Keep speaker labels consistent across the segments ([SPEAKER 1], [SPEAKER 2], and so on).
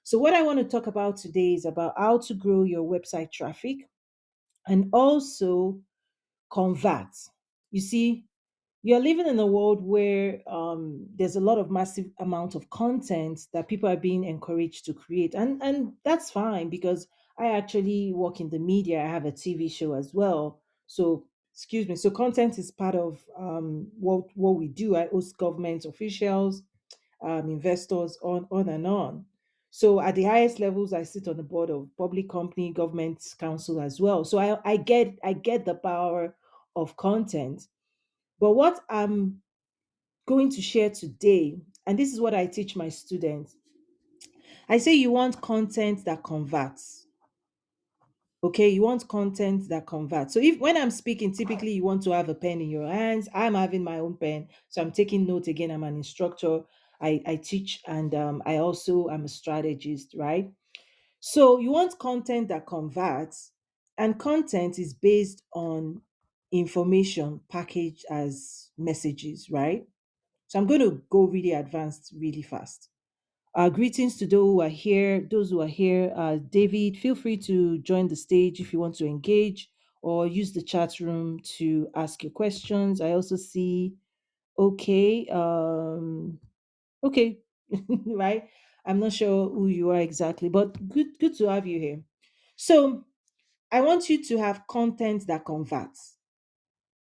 [SPEAKER 1] So, what I want to talk about today is about how to grow your website traffic and also convert. You see, you're living in a world where there's a lot of massive amount of content that people are being encouraged to create, and that's fine because I actually work in the media. I have a TV show as well. So, excuse me. So, content is part of what we do. I host government officials, investors, on and on. So at the highest levels, I sit on the board of public company, government council as well. So I get the power of content. But what I'm going to share today, and this is what I teach my students, I say you want content that converts. Okay, you want content that converts. So if when I'm speaking, typically you want to have a pen in your hands. I'm having my own pen, so I'm taking note again. I'm an instructor. I teach, and I also am a strategist, right? So you want content that converts, and content is based on information packaged as messages, right? So I'm going to go really advanced really fast. Greetings to those who are here. Those who are here, David, feel free to join the stage if you want to engage or use the chat room to ask your questions. I also see, okay, okay, right? I'm not sure who you are exactly, but good to have you here. So I want you to have content that converts.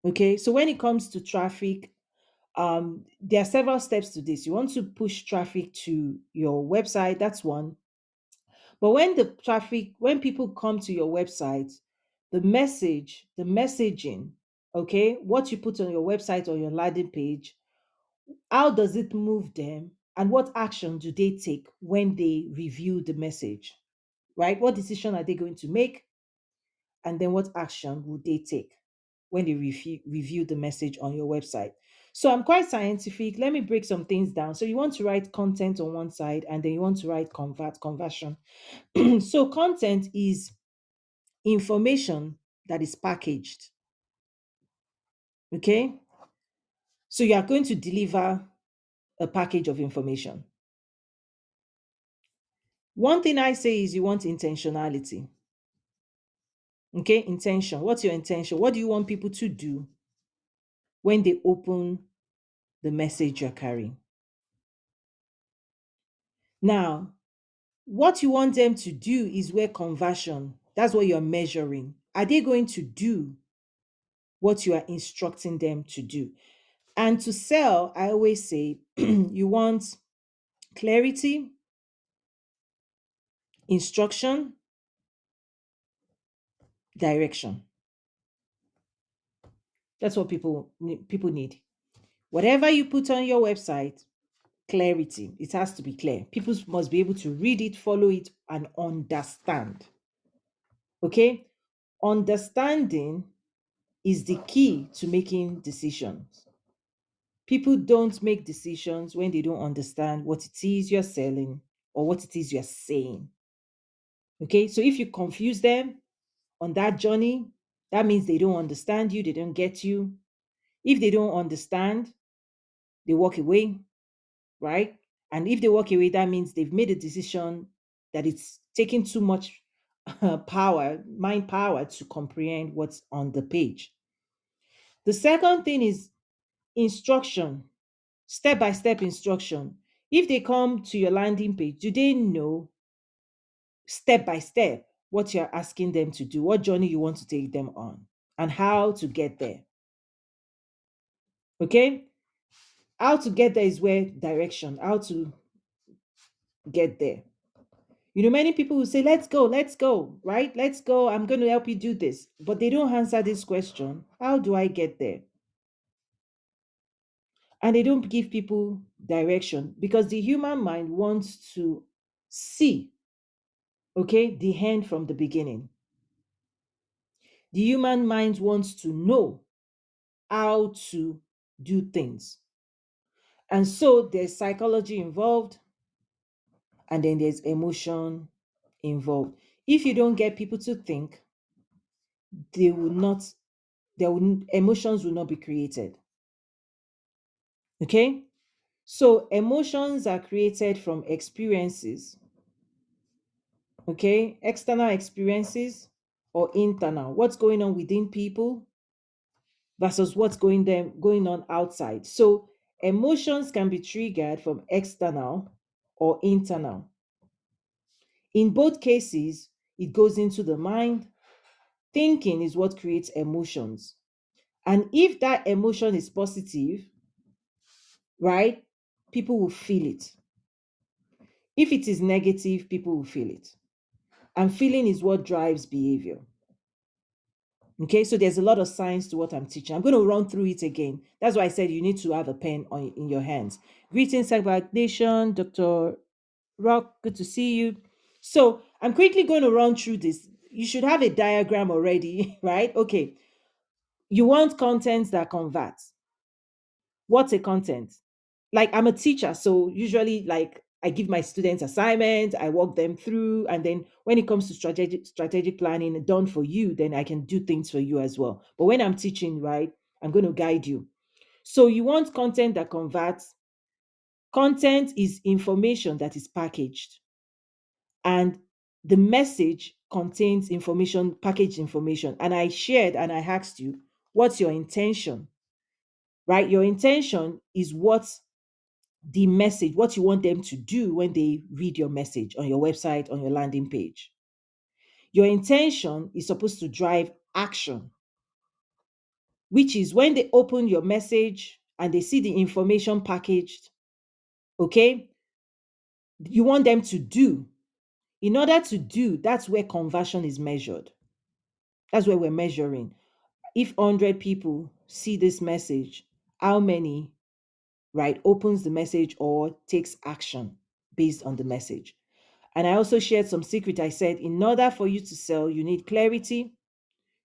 [SPEAKER 1] Okay, so when it comes to traffic, there are several steps to this. You want to push traffic to your website, that's one. But when people come to your website, the messaging, okay, what you put on your website or your landing page, how does it move them, and what action do they take when they review the message, right? What decision are they going to make, and then what action would they take when they review the message on your website? So I'm quite scientific. Let me break some things down. So you want to write content on one side, and then you want to write conversion. So content is information that is packaged. Okay. So you are going to deliver a package of information. One thing I say is you want intentionality. Okay. Intention. What's your intention? What do you want people to do when they open the message you're carrying? Now, what you want them to do is where conversion, that's what you're measuring. Are they going to do what you are instructing them to do? And to sell, I always say you want clarity, instruction, direction. That's what people need. Whatever you put on your website, clarity. It has to be clear. People must be able to read it, follow it, and understand. Okay? Understanding is the key to making decisions. People don't make decisions when they don't understand what it is you're selling or what it is you're saying. Okay? So if you confuse them on that journey, that means they don't understand you, they don't get you. If they don't understand, they walk away, right? And if they walk away, that means they've made a decision that it's taking too much mind power to comprehend what's on the page. The second thing is instruction, step by step instruction. If they come to your landing page, do they know step by step what you're asking them to do, what journey you want to take them on, and how to get there? Okay? How to get there is where direction, how to get there. You know, many people will say, let's go, right? Let's go. I'm going to help you do this. But they don't answer this question: how do I get there? And they don't give people direction because the human mind wants to see, okay, the end from the beginning. The human mind wants to know how to do things. And so there's psychology involved, and then there's emotion involved. If you don't get people to think, they will not, emotions will not be created. Okay? So emotions are created from experiences, Okay, external experiences or internal. What's going on within people versus what's going on outside. So emotions can be triggered from external or internal. In both cases, it goes into the mind. Thinking is what creates emotions. And if that emotion is positive, right, people will feel it. If it is negative, people will feel it. And feeling is what drives behavior. Okay, so there's a lot of science to what I'm teaching. I'm going to run through it again. That's why I said you need to have a pen in your hands. Greetings, Cyber Nation, Dr. Rock, good to see you. So I'm quickly going to run through this. You should have a diagram already, right? Okay, you want content that converts. What's a content? Like I'm a teacher, so usually like I give my students assignments, I walk them through, and then when it comes to strategic planning done for you, then I can do things for you as well. But when I'm teaching, right, I'm going to guide you. So you want content that converts. Content is information that is packaged, and the message contains information, packaged information. And I shared and I asked you, what's your intention? Right? Your intention is the message, what you want them to do when they read your message on your website, on your landing page. Your intention is supposed to drive action, which is when they open your message and they see the information packaged, okay, you want them to do. In order to do, that's where conversion is measured. That's where we're measuring. If 100 people see this message, how many, right, opens the message or takes action based on the message? And I also shared some secret. I said, in order for you to sell, you need clarity.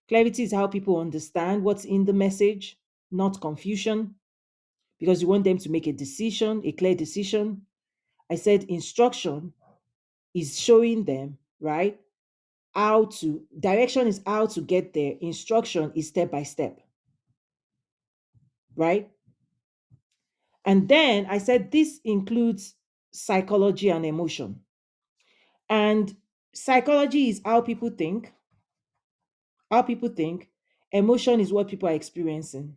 [SPEAKER 1] Clarity is how people understand what's in the message, not confusion, because you want them to make a decision, a clear decision. I said, instruction is showing them, right, direction is how to get there. Instruction is step by step, right? And then I said, this includes psychology and emotion. And psychology is how people think. Emotion is what people are experiencing.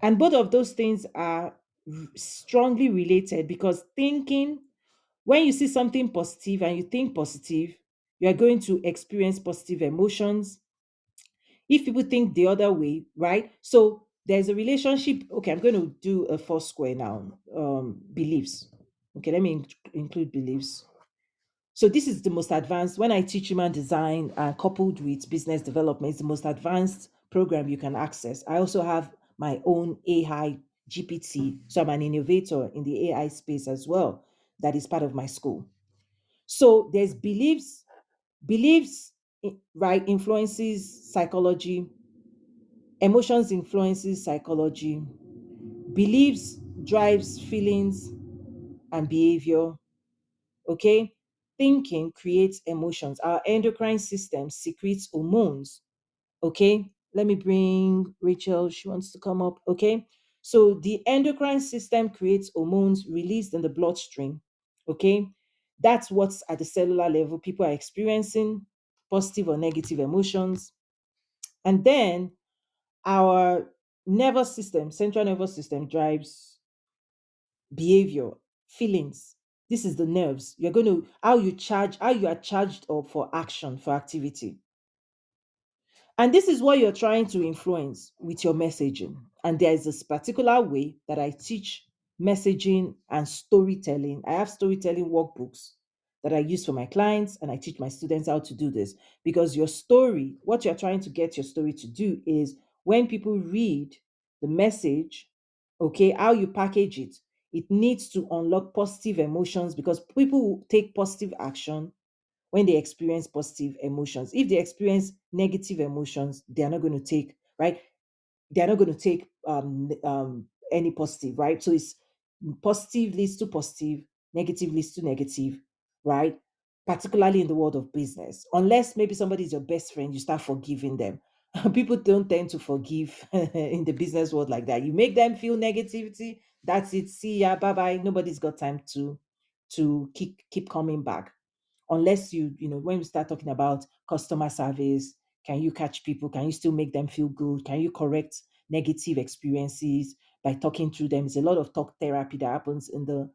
[SPEAKER 1] And both of those things are strongly related because thinking, when you see something positive and you think positive, you are going to experience positive emotions. If people think the other way, right? So there's a relationship. Okay, I'm going to do a four square now. Beliefs. Okay, let me include beliefs. So this is the most advanced. When I teach human design coupled with business development, it's the most advanced program you can access. I also have my own AI GPT. So I'm an innovator in the AI space as well. That is part of my school. So there's beliefs. Beliefs, right, influences psychology. Emotions influences psychology. Beliefs drives feelings and behavior. Okay, thinking creates emotions. Our endocrine system secretes hormones. Okay, let me bring Rachel, she wants to come up. Okay, so the endocrine system creates hormones released in the bloodstream. Okay, that's what's at the cellular level people are experiencing, positive or negative emotions. And then our nervous system, central nervous system, drives behavior, feelings. This is the nerves. You're going to, how you are charged up for action, for activity. And this is what you're trying to influence with your messaging. And there is this particular way that I teach messaging and storytelling. I have storytelling workbooks that I use for my clients, and I teach my students how to do this. Because your story, what you're trying to get your story to do is when people read the message, okay, how you package it, it needs to unlock positive emotions because people will take positive action when they experience positive emotions. If they experience negative emotions, they are not going to take, right? They're not going to take any positive, right? So it's positive leads to positive, negative leads to negative, right? Particularly in the world of business. Unless maybe somebody is your best friend, you start forgiving them. People don't tend to forgive in the business world like that. You make them feel negativity, that's it. See ya, bye bye. Nobody's got time to keep coming back unless when we start talking about customer service, can you catch people? Can you still make them feel good? Can you correct negative experiences by talking through them? There's a lot of talk therapy that happens in the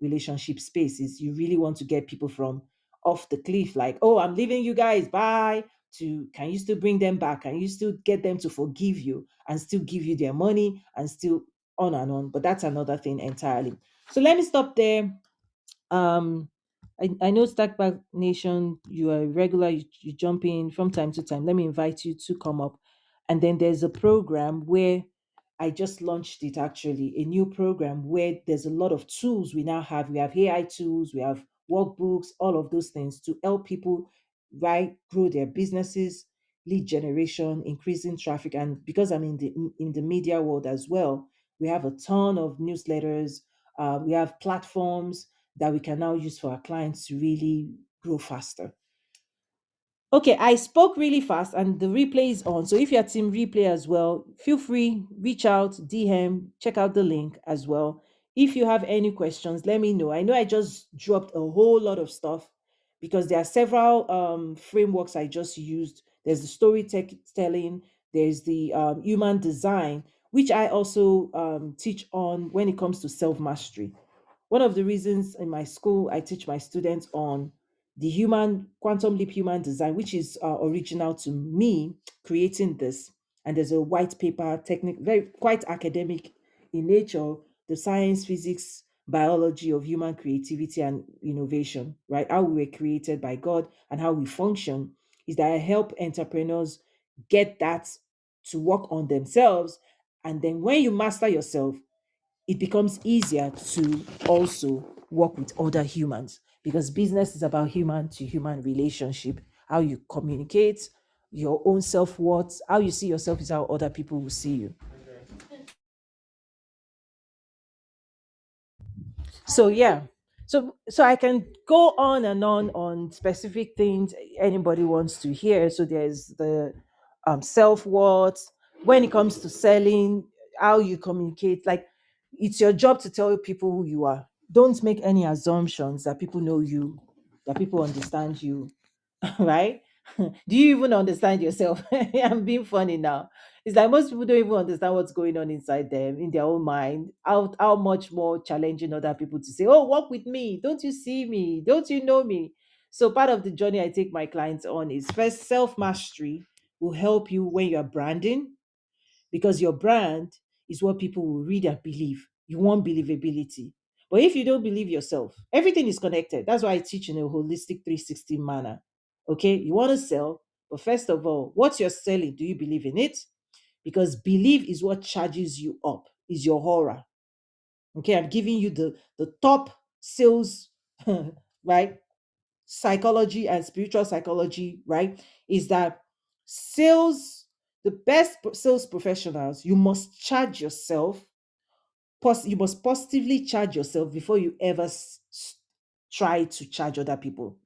[SPEAKER 1] relationship spaces. You really want to get people from off the cliff, like, oh, I'm leaving you guys, bye, to can you still bring them back? Can you still get them to forgive you and still give you their money and still on and on? But that's another thing entirely. So let me stop there. um I know Stackback Nation, you are a regular, you jump in from time to time. Let me invite you to come up. And then there's a program where I just launched it, actually, a new program where there's a lot of tools we now have. We have AI tools, we have workbooks, all of those things to help people, right, grow their businesses, lead generation, increasing traffic. And because I'm in the media world as well, we have a ton of newsletters, we have platforms that we can now use for our clients to really grow faster. Okay, I spoke really fast and the replay is on. So if you're team replay as well, feel free, reach out, DM, check out the link as well. If you have any questions, let me know. I know I just dropped a whole lot of stuff because there are several frameworks I just used. There's the storytelling, there's the human design, which I also teach on when it comes to self mastery. One of the reasons in my school I teach my students on the human quantum leap human design, which is original to me creating this. And there's a white paper technique, very quite academic in nature, the science, physics, biology of human creativity and innovation, right? How we were created by God and how we function, is that I help entrepreneurs get that to work on themselves. And then when you master yourself, it becomes easier to also work with other humans, because business is about human to human relationship. How you communicate, your own self-worth, how you see yourself is how other people will see you. So yeah, so I can go on specific things anybody wants to hear. So there's the self-worth. When it comes to selling, how you communicate, like, it's your job to tell people who you are. Don't make any assumptions that people know you, that people understand you. Right? Do you even understand yourself? I'm being funny now. It's like most people don't even understand what's going on inside them, in their own mind. How much more challenging other people to say, "Oh, walk with me. Don't you see me? Don't you know me?" So part of the journey I take my clients on is first self mastery will help you when you're branding, because your brand is what people will read and believe. You want believability. But if you don't believe yourself, everything is connected. That's why I teach in a holistic 360 manner. Okay, you want to sell, but first of all, what you're selling, do you believe in it? Because belief is what charges you up, is your aura. Okay, I'm giving you the top sales, right? Psychology and spiritual psychology, right? Is that sales, the best sales professionals, you must charge yourself. You must positively charge yourself before you ever try to charge other people.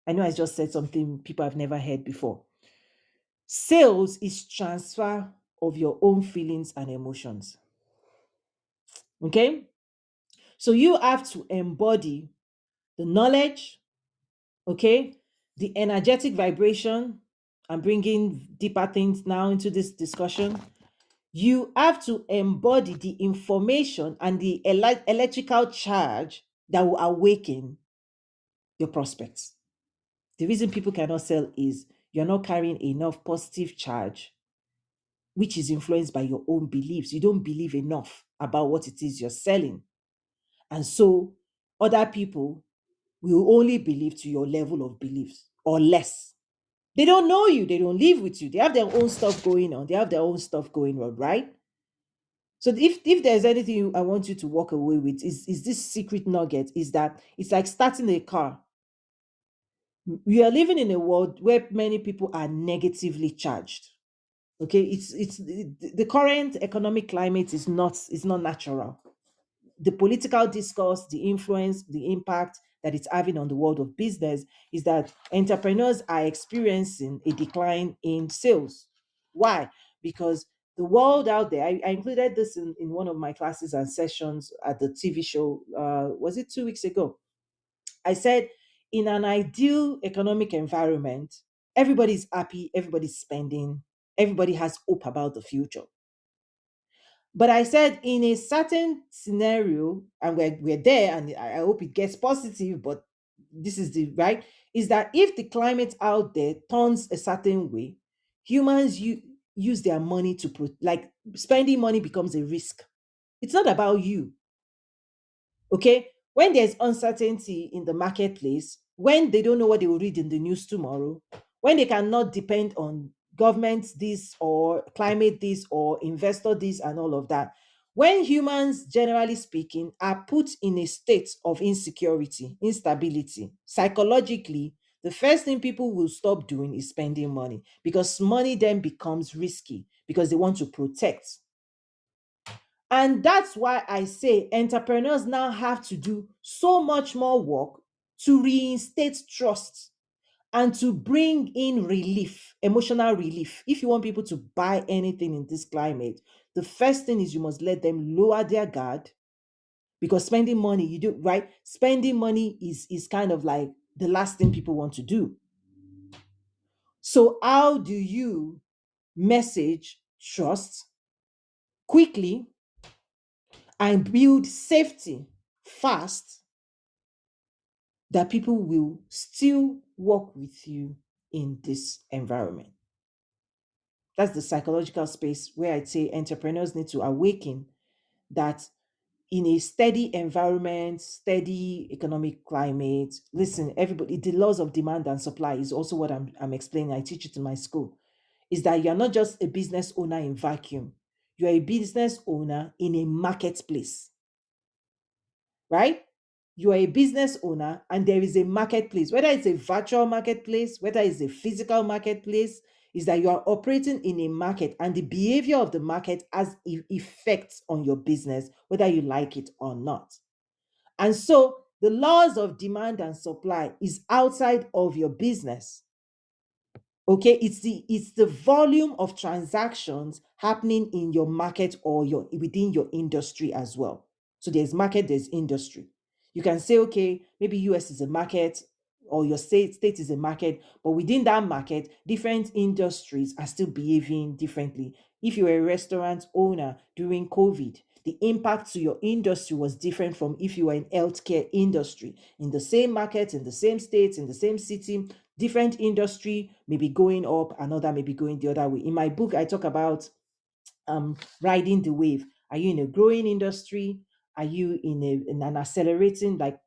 [SPEAKER 1] I know I just said something people have never heard before. Sales is transfer of your own feelings and emotions. Okay? So you have to embody the knowledge, okay, the energetic vibration. I'm bringing deeper things now into this discussion. You have to embody the information and the electrical charge that will awaken your prospects. The reason people cannot sell is you're not carrying enough positive charge, which is influenced by your own beliefs. You don't believe enough about what it is you're selling. And so other people will only believe to your level of beliefs or less. They don't know you, they don't live with you, they have their own stuff going on, they have their own stuff going on, right? So if there's anything I want you to walk away with is this secret nugget, is that it's like starting a car. We are living in a world where many people are negatively charged. Okay, the current economic climate is not natural. The political discourse, the influence, the impact that it's having on the world of business is that entrepreneurs are experiencing a decline in sales. Why? Because the world out there. I included this in one of my classes and sessions at the TV show. Was it 2 weeks ago? I said, in an ideal economic environment, everybody's happy, everybody's spending, everybody has hope about the future. But I said, in a certain scenario, and we're there, and I hope it gets positive, but this is the right, is that if the climate out there turns a certain way, humans use their money to like spending money becomes a risk. It's not about you. Okay. When there's uncertainty in the marketplace, when they don't know what they will read in the news tomorrow, when they cannot depend on government this or climate this or investor this and all of that, when humans, generally speaking, are put in a state of insecurity, instability, psychologically, the first thing people will stop doing is spending money, because money then becomes risky because they want to protect. And that's why I say entrepreneurs now have to do so much more work to reinstate trust and to bring in relief, emotional relief. If you want people to buy anything in this climate, the first thing is you must let them lower their guard, because spending money, you do right. Spending money is kind of like the last thing people want to do. So how do you message trust quickly and build safety fast, that people will still work with you in this environment? That's the psychological space where I'd say entrepreneurs need to awaken that in a steady environment, steady economic climate. Listen, everybody, the laws of demand and supply is also what I'm explaining. I teach it in my school. Is that you're not just a business owner in vacuum, you're a business owner in a marketplace, right? You are a business owner and there is a marketplace, whether it's a virtual marketplace, whether it's a physical marketplace, is that you are operating in a market and the behavior of the market has effects on your business, whether you like it or not. And so the laws of demand and supply is outside of your business. Okay, it's the volume of transactions happening in your market or your within your industry as well. So there's market, there's industry. You can say, okay, maybe US is a market or your state is a market, but within that market, different industries are still behaving differently. If you're a restaurant owner during COVID, the impact to your industry was different from if you were in healthcare industry. In the same market, in the same state, in the same city, different industry may be going up, another may be going the other way. In my book, I talk about riding the wave. Are you in a growing industry? Are you in an accelerating, like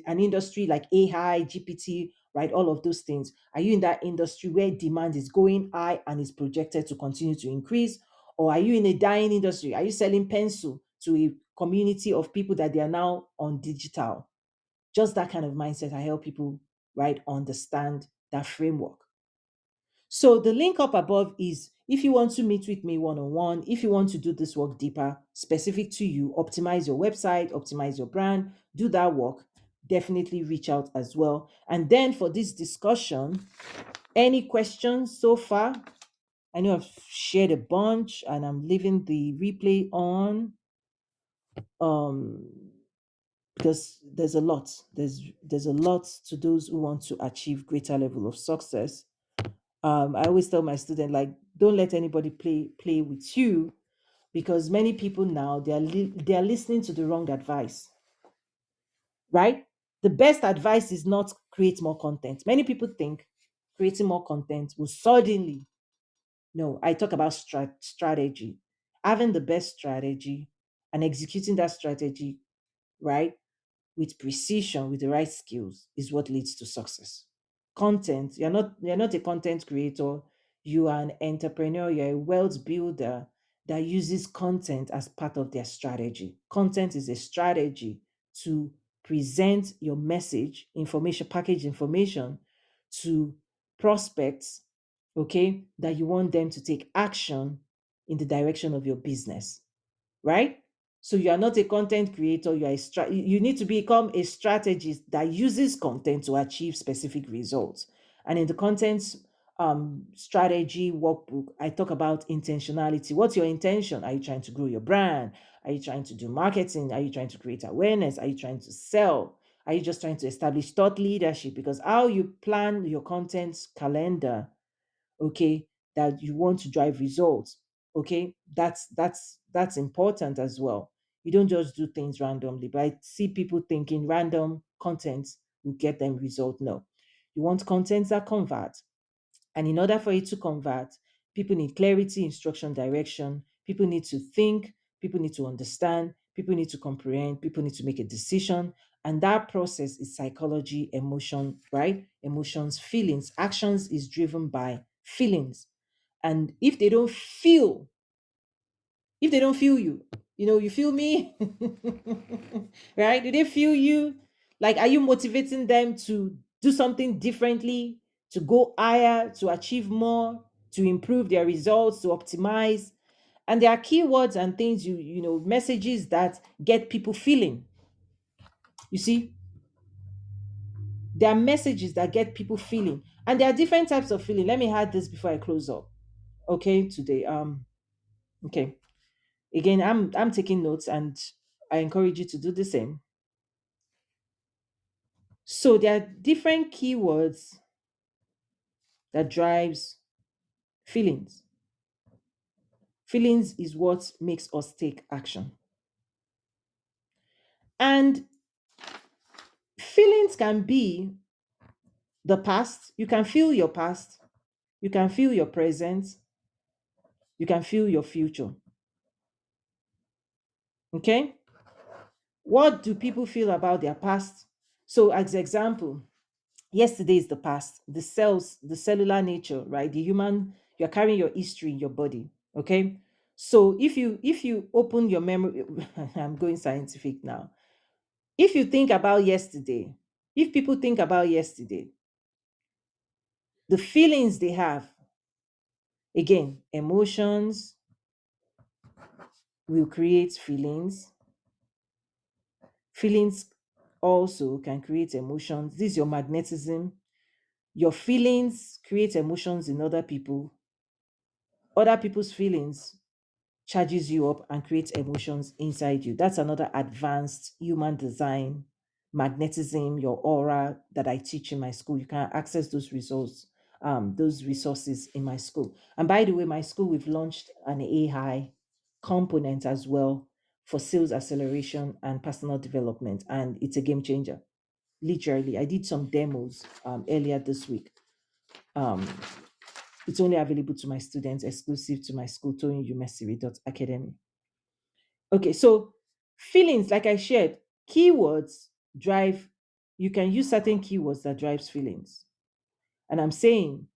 [SPEAKER 1] an industry like AI, GPT, right? All of those things. Are you in that industry where demand is going high and is projected to continue to increase? Or are you in a dying industry? Are you selling pencil to a community of people that they are now on digital? Just that kind of mindset. I help people, right, understand that framework. So the link up above is if you want to meet with me one on one, if you want to do this work deeper, specific to you, optimize your website, optimize your brand, do that work, definitely reach out as well. And then for this discussion, any questions so far? I know I've shared a bunch and I'm leaving the replay on um because there's a lot to those who want to achieve greater level of success. I always tell my student, like, don't let anybody play with you, because many people now they are listening to the wrong advice, right? The best advice is not create more content. Many people think creating more content will suddenly. No, I talk about strategy, having the best strategy and executing that strategy, right, with precision, with the right skills, is what leads to success. Content, you're not a content creator, you are an entrepreneur, you're a wealth builder that uses content as part of their strategy. Content is a strategy to present your message, information, package information to prospects, okay, that you want them to take action in the direction of your business, right? So you are not a content creator, you are you need to become a strategist that uses content to achieve specific results. And in the content strategy workbook, I talk about intentionality. What's your intention? Are you trying to grow your brand? Are you trying to do marketing? Are you trying to create awareness? Are you trying to sell? Are you just trying to establish thought leadership? Because how you plan your content calendar, okay, that you want to drive results, okay, that's important as well. You don't just do things randomly, but I see people thinking random content will get them result. No, you want content that convert. And in order for it to convert, people need clarity, instruction, direction. People need to think, people need to understand, people need to comprehend, people need to make a decision. And that process is psychology, emotion, right? Emotions, feelings. Actions is driven by feelings. And if they don't feel you, you feel me, right? Do they feel you? Like, are you motivating them to do something differently, to go higher, to achieve more, to improve their results, to optimize? And there are keywords and things, messages that get people feeling. You see, there are messages that get people feeling, and there are different types of feeling. Let me add this before I close up. Okay, today. Okay. Again, I'm taking notes, and I encourage you to do the same. So there are different keywords that drives feelings. Feelings is what makes us take action. And feelings can be the past. You can feel your past, you can feel your present, you can feel your future. Okay? What do people feel about their past? So, as example, yesterday is the past. The cells, the cellular nature, right? The human, you're carrying your history in your body. Okay. So if you open your memory, I'm going scientific now. If you think about yesterday, if people think about yesterday, the feelings they have, again, emotions will create feelings. Feelings also can create emotions. This is your magnetism. Your feelings create emotions in other people. Other people's feelings charges you up and creates emotions inside you. That's another advanced human design magnetism, your aura, that I teach in my school. You can access those resources in my school. And by the way, my school, we've launched an AI component as well for sales acceleration and personal development, and it's a game changer. Literally, I did some demos earlier this week. Um, it's only available to my students, exclusive to my school, tonyumesiri.academy. Okay, so feelings, like I shared, keywords drive, you can use certain keywords that drives feelings. And I'm saying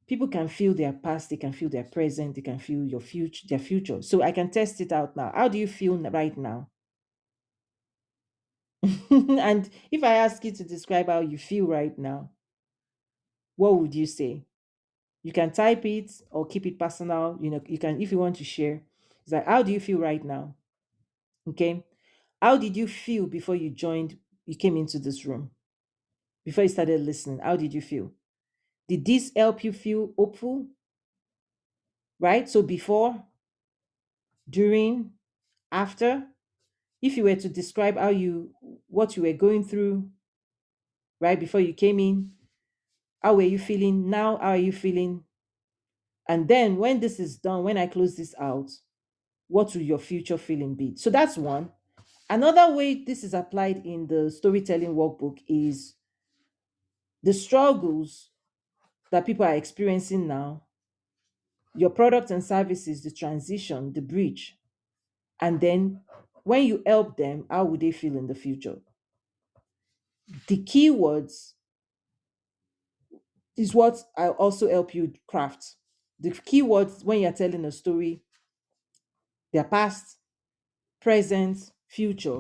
[SPEAKER 1] people can feel their past, they can feel their present, they can feel their future. So I can test it out now. How do you feel right now? And if I ask you to describe how you feel right now, what would you say? You can type it or keep it personal. You can, if you want to share. It's like, how do you feel right now? Okay. How did you feel before you came into this room? Before you started listening, how did you feel? Did this help you feel hopeful? Right? So before, during, after, if you were to describe what you were going through, right, before you came in, how were you feeling? Now, how are you feeling? And then when this is done, when I close this out, what will your future feeling be? So that's one. Another way this is applied in the storytelling workbook is the struggles that people are experiencing now, your product and services, the transition, the bridge. And then when you help them, how would they feel in the future? The keywords is what I also help you craft. The keywords, when you're telling a story, their past, present, future,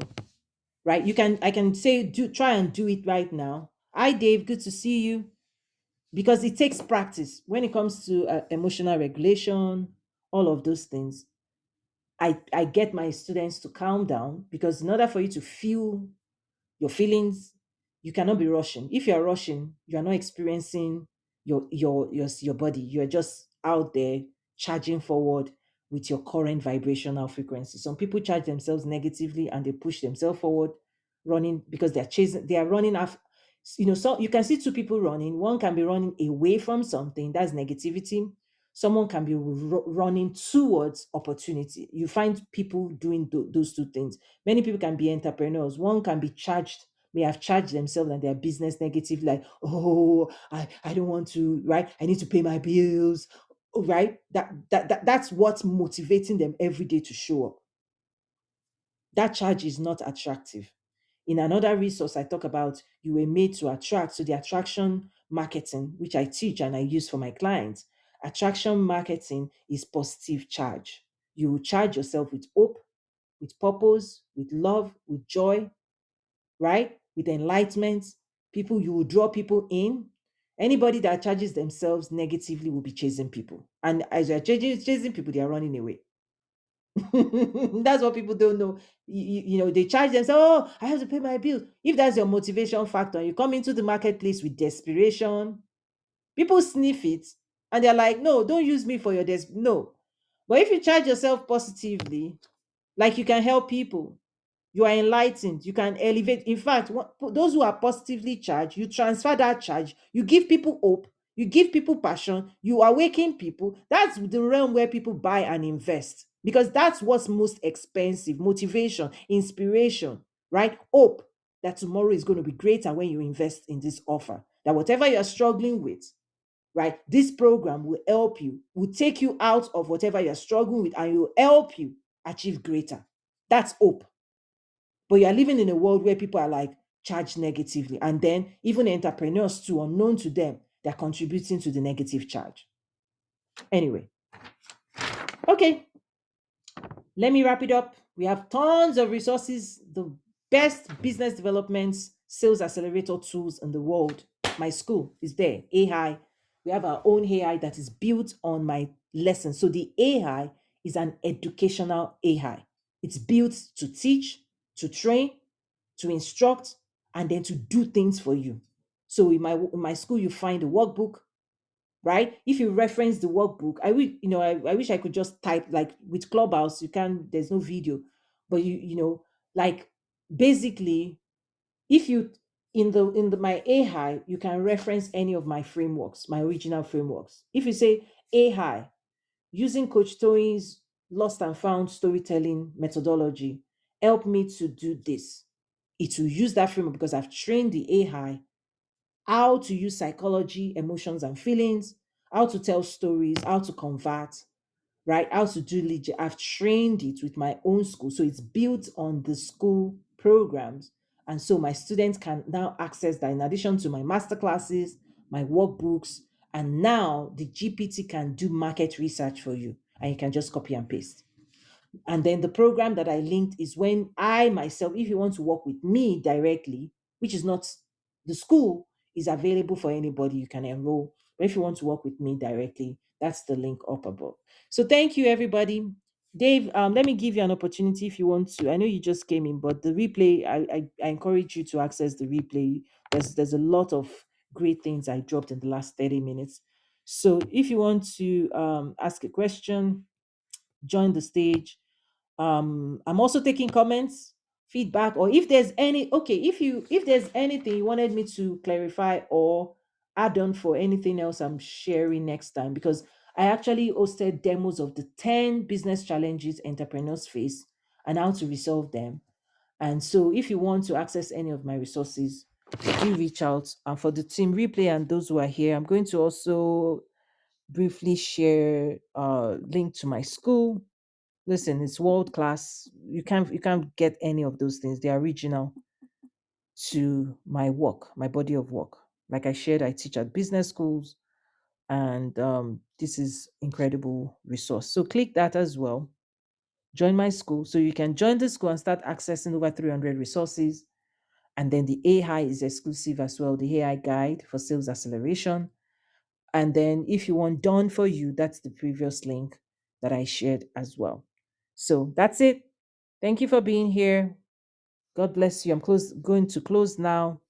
[SPEAKER 1] right? I can say, try and do it right now. Hi, Dave, good to see you. Because it takes practice when it comes to emotional regulation, all of those things. I get my students to calm down, because in order for you to feel your feelings, you cannot be rushing. If you are rushing, you are not experiencing your body. You're just out there charging forward with your current vibrational frequency. Some people charge themselves negatively and they push themselves forward, running because they are running after. So you can see two people running. One can be running away from something, that's negativity. Someone can be running towards opportunity. You find people doing those two things. Many people can be entrepreneurs. One can be charged, may have charged themselves and their business negative, like, oh, I don't want to, right? I need to pay my bills, right? That's what's motivating them every day to show up. That charge is not attractive. In another resource, I talk about you were made to attract. So the attraction marketing, which I teach and I use for my clients, attraction marketing is positive charge. You will charge yourself with hope, with purpose, with love, with joy, right? With enlightenment. People, you will draw people in. Anybody that charges themselves negatively will be chasing people. And as you're chasing people, they are running away. That's what people don't know. They charge themselves, oh, I have to pay my bill. If that's your motivation factor, you come into the marketplace with desperation, people sniff it and they're like, no, don't use me for your no. But if you charge yourself positively, like you can help people, you are enlightened, you can elevate. In fact, those who are positively charged, you transfer that charge, you give people hope, you give people passion, you awaken people. That's the realm where people buy and invest, because that's what's most expensive: motivation, inspiration, right? Hope that tomorrow is going to be greater when you invest in this offer. That whatever you're struggling with, right, this program will help you, will take you out of whatever you're struggling with, and will help you achieve greater. That's hope. But you are living in a world where people are like charged negatively. And then even entrepreneurs too, unknown to them, they're contributing to the negative charge. Anyway, okay, let me wrap it up. We have tons of resources, the best business development sales accelerator tools in the world. My school is there, AI. We have our own AI that is built on my lessons. So the AI is an educational AI. It's built to teach, to train, to instruct, and then to do things for you. So in my school, you find a workbook, right? If you reference the workbook, I wish I could just type, like with Clubhouse, you can, there's no video, but like basically, if you in the my AI, you can reference any of my frameworks, my original frameworks. If you say AI using Coach Toyin's lost and found storytelling methodology, help me to do this. It will use that framework because I've trained the AI how to use psychology, emotions, and feelings, how to tell stories, how to convert, right? How to do lead. I've trained it with my own school. So it's built on the school programs. And so my students can now access that in addition to my master classes, my workbooks, and now the GPT can do market research for you. And you can just copy and paste. And then the program that I linked is when I myself, if you want to work with me directly, which is not, the school is available for anybody, you can enroll. But if you want to work with me directly, that's the link up above. So thank you, everybody. Dave, let me give you an opportunity if you want to. I know you just came in, but the replay, I encourage you to access the replay. There's a lot of great things I dropped in the last 30 minutes. So if you want to ask a question, join the stage. I'm also taking comments, feedback, or if there's any, okay, if there's anything you wanted me to clarify or add on for anything else I'm sharing next time, because I actually hosted demos of the 10 business challenges entrepreneurs face and how to resolve them. And so if you want to access any of my resources, do reach out. And for the team replay and those who are here, I'm going to also briefly share a link to my school. Listen, it's world class. You can't get any of those things. They are original to my work, my body of work. Like I shared, I teach at business schools, and this is incredible resource. So click that as well. Join my school, so you can join the school and start accessing over 300 resources. And then the AI is exclusive as well. The AI guide for sales acceleration. And then if you want done for you, that's the previous link that I shared as well. So that's it. Thank you for being here. God bless you. Going to close now.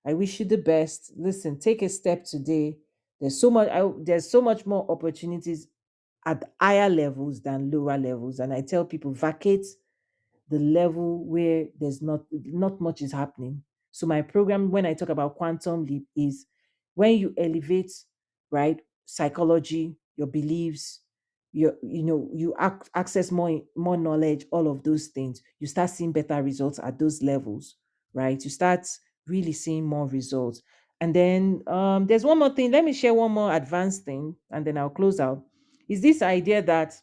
[SPEAKER 1] I wish you the best. Listen, take a step today. There's so much more opportunities at higher levels than lower levels. And I tell people, vacate the level where there's not much is happening. So my program, when I talk about quantum leap, is when you elevate, right, psychology, your beliefs, you access more knowledge, all of those things. You start seeing better results at those levels, right? You start really seeing more results. And then there's one more thing. Let me share one more advanced thing, and then I'll close out. Is this idea that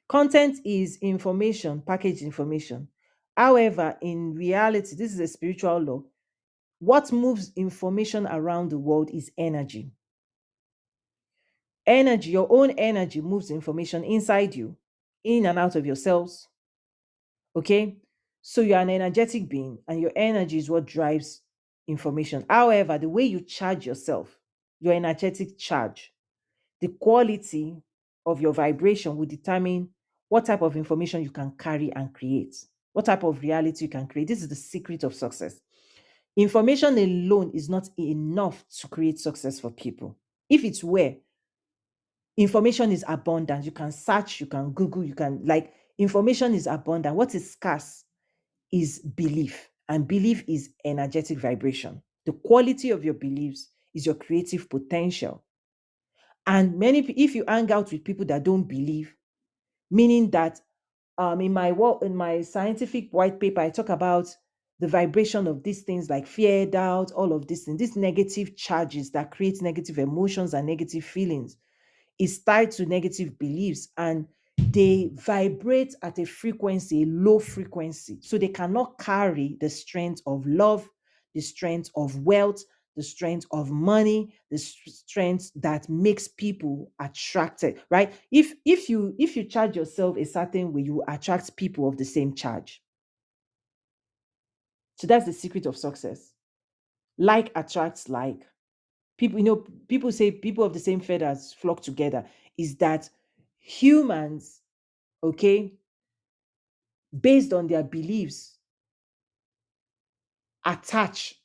[SPEAKER 1] content is information, packaged information. However, in reality, this is a spiritual law. What moves information around the world is energy. Energy, your own energy moves information inside you, in and out of your cells. Okay? So you're an energetic being, and your energy is what drives information. However, the way you charge yourself, your energetic charge, the quality of your vibration will determine what type of information you can carry and create, what type of reality you can create. This is the secret of success. Information alone is not enough to create success for people. If it's where information is abundant, you can search, you can Google, you can like information is abundant. What is scarce is belief, and belief is energetic vibration. The quality of your beliefs is your creative potential. And if you hang out with people that don't believe, meaning that in my work, in my scientific white paper, I talk about the vibration of these things like fear, doubt, all of these things, these negative charges that create negative emotions and negative feelings is tied to negative beliefs, and they vibrate at a frequency, a low frequency. So they cannot carry the strength of love, the strength of wealth, the strength of money, the strength that makes people attracted, right? If you charge yourself a certain way, you attract people of the same charge. So that's the secret of success. Like attracts like. People say people of the same feathers flock together. Is that humans, okay, based on their beliefs, attach.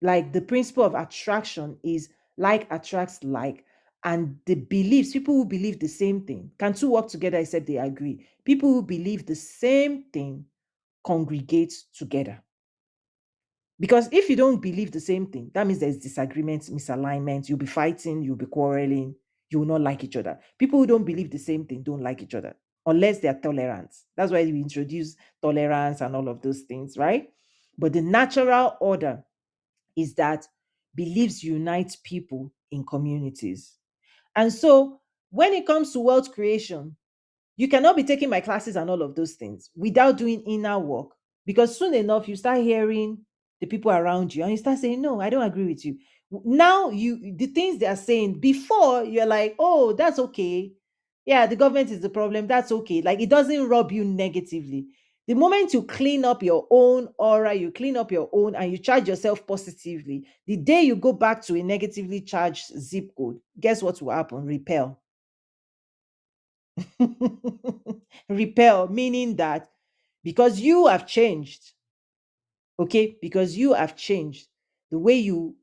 [SPEAKER 1] Like the principle of attraction is like attracts like. And the beliefs, people who believe the same thing, can two work together except they agree? People who believe the same thing congregate together. Because if you don't believe the same thing, that means there's disagreement, misalignment. You'll be fighting, you'll be quarreling, you will not like each other. People who don't believe the same thing don't like each other unless they're tolerant. That's why we introduce tolerance and all of those things, right? But the natural order is that beliefs unite people in communities. And so when it comes to wealth creation, you cannot be taking my classes and all of those things without doing inner work, because soon enough you start hearing the people around you and you start saying, no, I don't agree with you. Now the things they are saying before, you're like, oh, that's okay. Yeah, the government is the problem. That's okay. Like it doesn't rub you negatively. The moment you clean up your own aura, you clean up your own and you charge yourself positively, the day you go back to a negatively charged zip code, guess what will happen? Repel. Repel, meaning that because you have changed, okay, because you have changed the way you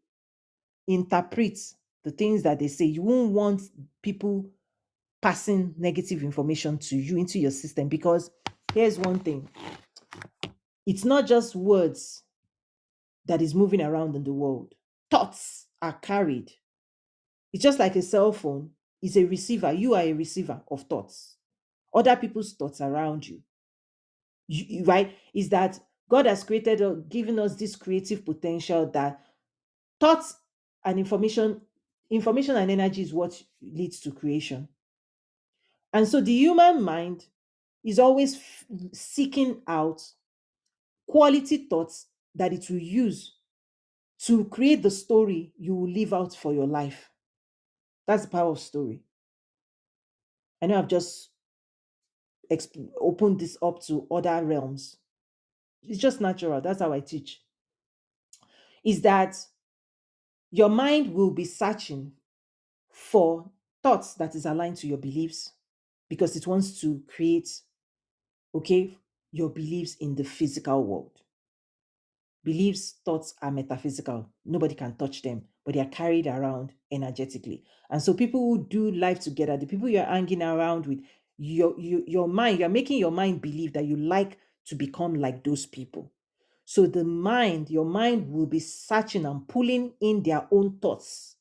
[SPEAKER 1] interpret the things that they say, you won't want people passing negative information to you into your system. Because here's one thing, it's not just words that is moving around in the world, thoughts are carried. It's just like a cell phone is a receiver. You are a receiver of thoughts, other people's thoughts around you. Right, is that God has created or given us this creative potential that thoughts and information and energy is what leads to creation. And so the human mind is always seeking out quality thoughts that it will use to create the story you will live out for your life. That's the power of story. I know I've just opened this up to other realms. It's just natural. That's how I teach. Is that your mind will be searching for thoughts that is aligned to your beliefs, because it wants to create, okay, your beliefs in the physical world. Beliefs, thoughts are metaphysical. Nobody can touch them. but they are carried around energetically. And so people who do life together, the people you're hanging around with, your mind, you're making your mind believe that you like to become like those people. So your mind will be searching and pulling in their own thoughts.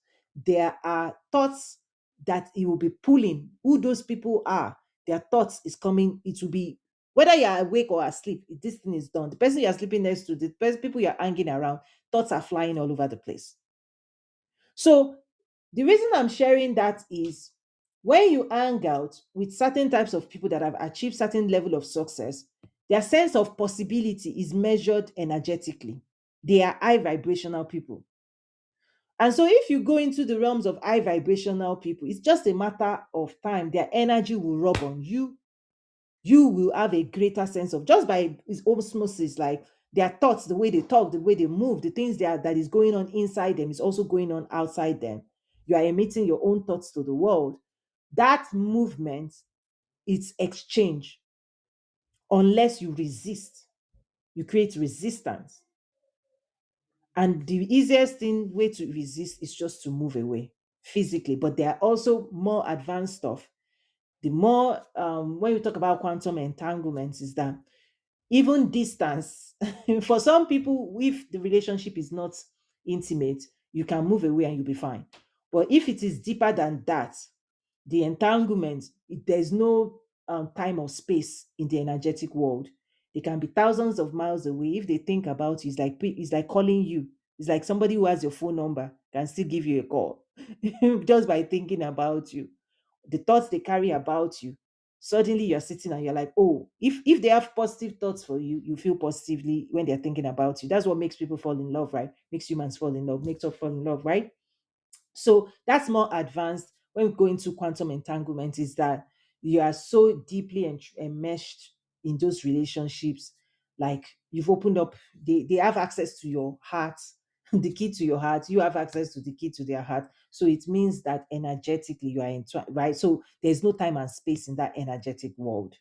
[SPEAKER 1] There are thoughts that it will be pulling who those people are. Their thoughts is coming, it will be whether you're awake or asleep, this thing is done. The person you're sleeping next to, the people you're hanging around, thoughts are flying all over the place. So the reason I'm sharing that is when you hang out with certain types of people that have achieved certain level of success, their sense of possibility is measured energetically. They are high vibrational people. And so if you go into the realms of high vibrational people, it's just a matter of time. Their energy will rub on you. You will have a greater sense of just by its osmosis, like their thoughts, the way they talk, the way they move, the things that is going on inside them is also going on outside them. You are emitting your own thoughts to the world. That movement, it's exchange. Unless you resist, you create resistance. And the easiest way to resist is just to move away physically. But there are also more advanced stuff. The more when you talk about quantum entanglements, is that even distance for some people, if the relationship is not intimate, you can move away and you'll be fine. But if it is deeper than that, the entanglement, there's no time or space in the energetic world. They can be thousands of miles away. If they think about you, it's like calling you. It's like somebody who has your phone number can still give you a call just by thinking about you. The thoughts they carry about you, suddenly you're sitting and you're like, oh, if they have positive thoughts for you, you feel positively when they're thinking about you. That's what makes people fall in love, right? Makes humans fall in love, makes us fall in love, right? So that's more advanced. When we go into quantum entanglement, is that you are so deeply enmeshed in those relationships, like you've opened up, they have access to your heart, the key to your heart, you have access to the key to their heart. So it means that energetically you are right? So there's no time and space in that energetic world,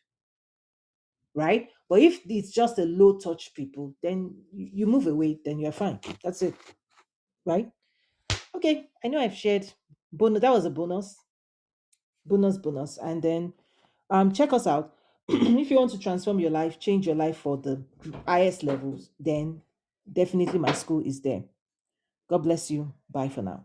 [SPEAKER 1] right? But if it's just a low touch people, then you move away, then you're fine. That's it, right? Okay, I know I've shared bonus. That was a bonus. And then check us out. If you want to transform your life, change your life for the highest levels, then definitely my school is there. God bless you. Bye for now.